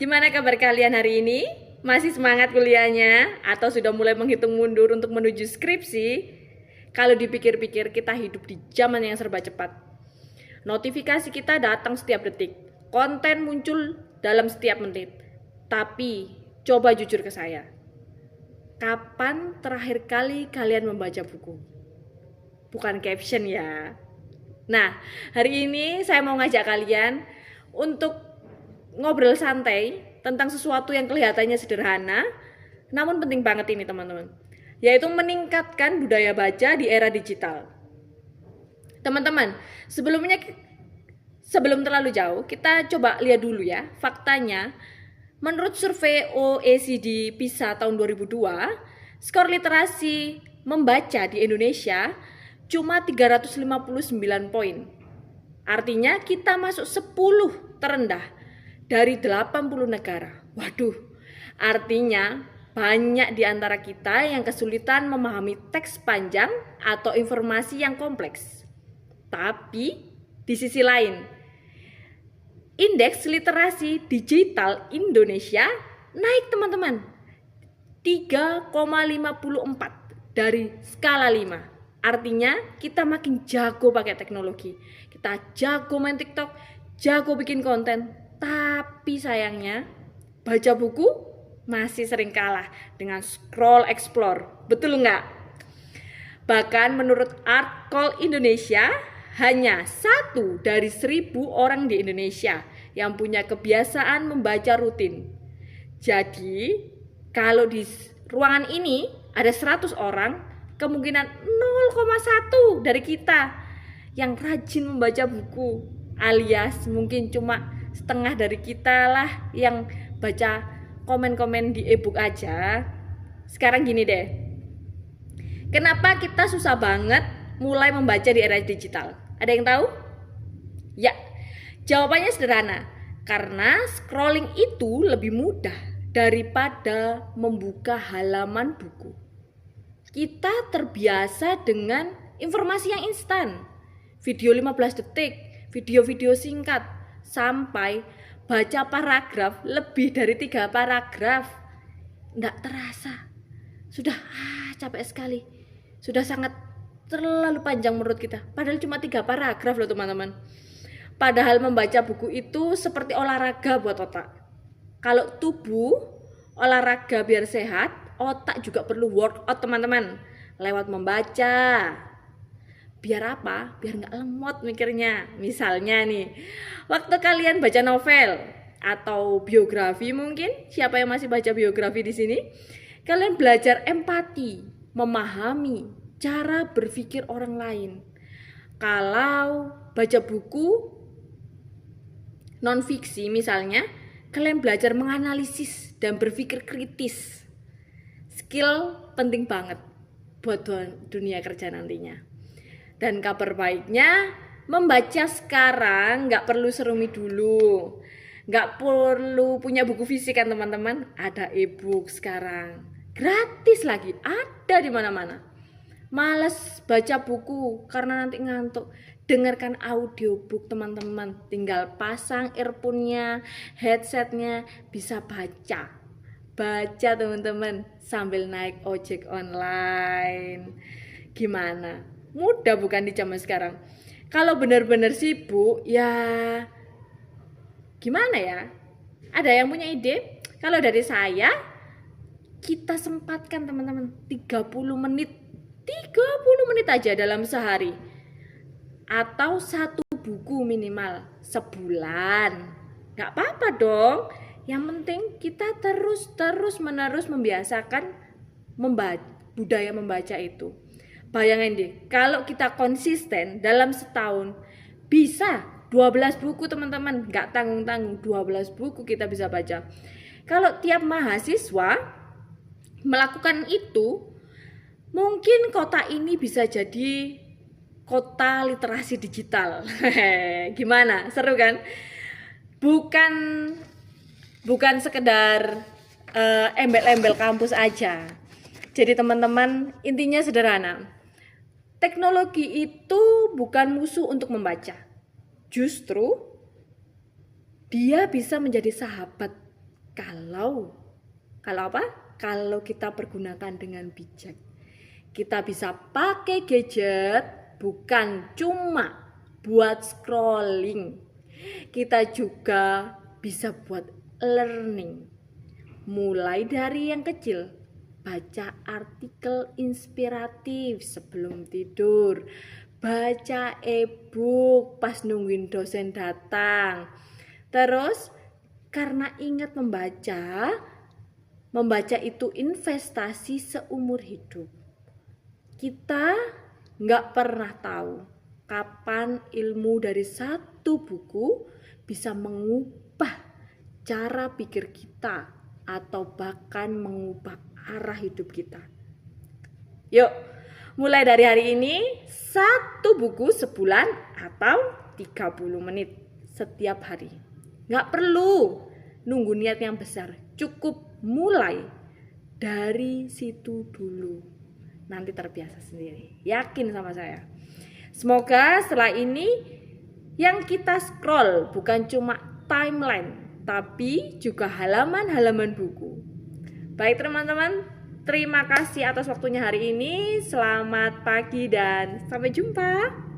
Gimana kabar kalian hari ini? Masih semangat kuliahnya? Atau sudah mulai menghitung mundur untuk menuju skripsi? Kalau dipikir-pikir, kita hidup di zaman yang serba cepat. Notifikasi kita datang setiap detik. Konten muncul dalam setiap menit. Tapi, coba jujur ke saya. Kapan terakhir kali kalian membaca buku? Bukan caption ya. Nah, hari ini saya mau ngajak kalian untuk ngobrol santai tentang sesuatu yang kelihatannya sederhana, namun penting banget ini teman-teman, yaitu meningkatkan budaya baca di era digital. Teman-teman, sebelum terlalu jauh, kita coba lihat dulu ya, faktanya, menurut survei OECD PISA tahun 2002, skor literasi membaca di Indonesia cuma 359 poin. Artinya kita masuk 10 terendah dari 80 negara. Waduh, artinya banyak di antara kita yang kesulitan memahami teks panjang atau informasi yang kompleks. Tapi di sisi lain, indeks literasi digital Indonesia naik teman-teman, 3,54 dari skala 5. Artinya kita makin jago pakai teknologi. Kita jago main TikTok, jago bikin konten. Tapi sayangnya baca buku masih sering kalah dengan scroll explore. Betul nggak? Bahkan menurut Artcall Indonesia, hanya 1 dari 1.000 orang di Indonesia yang punya kebiasaan membaca rutin. Jadi kalau di ruangan ini ada 100 orang, kemungkinan 0,1 dari kita yang rajin membaca buku, alias mungkin cuma setengah dari kita lah yang baca komen-komen di e-book aja. Sekarang gini deh, kenapa kita susah banget mulai membaca di era digital? Ada yang tahu? Ya, jawabannya sederhana, karena scrolling itu lebih mudah daripada membuka halaman buku. Kita terbiasa dengan informasi yang instan, video 15 detik, video-video singkat, sampai baca paragraf lebih dari 3 paragraf. Nggak terasa, sudah capek sekali, sudah sangat terlalu panjang menurut kita, padahal cuma 3 paragraf loh teman-teman. Padahal membaca buku itu seperti olahraga buat otak. Kalau tubuh olahraga biar sehat, otak juga perlu workout teman-teman, lewat membaca. Biar apa? Biar nggak lemot mikirnya. Misalnya nih, waktu kalian baca novel atau biografi, mungkin siapa yang masih baca biografi di sini? Kalian belajar empati, memahami cara berpikir orang lain. Kalau baca buku non fiksi misalnya, kalian belajar menganalisis dan berpikir kritis. Skill penting banget buat dunia kerja nantinya. Dan kabar baiknya, membaca sekarang nggak perlu serumit dulu, nggak perlu punya buku fisik kan teman-teman. Ada e-book sekarang, gratis lagi, ada di mana-mana. Males baca buku karena nanti ngantuk, dengarkan audiobook teman-teman. Tinggal pasang earphone-nya, headsetnya, bisa baca teman-teman sambil naik ojek online. Gimana? Mudah bukan di zaman sekarang? Kalau benar-benar sibuk ya gimana ya? Ada yang punya ide? Kalau dari saya, kita sempatkan teman-teman 30 menit aja dalam sehari, atau 1 buku minimal sebulan. Gak apa-apa dong. Yang penting kita terus-menerus membiasakan budaya membaca itu. Bayangin deh, kalau kita konsisten dalam setahun bisa 12 buku teman-teman, gak tanggung-tanggung 12 buku kita bisa baca. Kalau tiap mahasiswa melakukan itu, mungkin kota ini bisa jadi kota literasi digital. Gimana? Seru kan? Bukan sekedar embel-embel kampus aja. Jadi teman-teman, intinya sederhana. Teknologi itu bukan musuh untuk membaca. Justru dia bisa menjadi sahabat Kalau apa? Kalau kita pergunakan dengan bijak. Kita bisa pakai gadget bukan cuma buat scrolling. Kita juga bisa buat learning. Mulai dari yang kecil, baca artikel inspiratif sebelum tidur, baca e-book pas nungguin dosen datang. Terus karena ingat membaca itu investasi seumur hidup. Kita nggak pernah tahu kapan ilmu dari satu buku bisa mengubah cara pikir kita atau bahkan mengubah arah hidup kita. Yuk, mulai dari hari ini 1 buku sebulan atau 30 menit setiap hari. Nggak perlu nunggu niat yang besar, cukup mulai dari situ dulu. Nanti terbiasa sendiri, yakin sama saya. Semoga setelah ini yang kita scroll bukan cuma timeline, tapi juga halaman-halaman buku. Baik teman-teman, terima kasih atas waktunya hari ini. Selamat pagi dan sampai jumpa.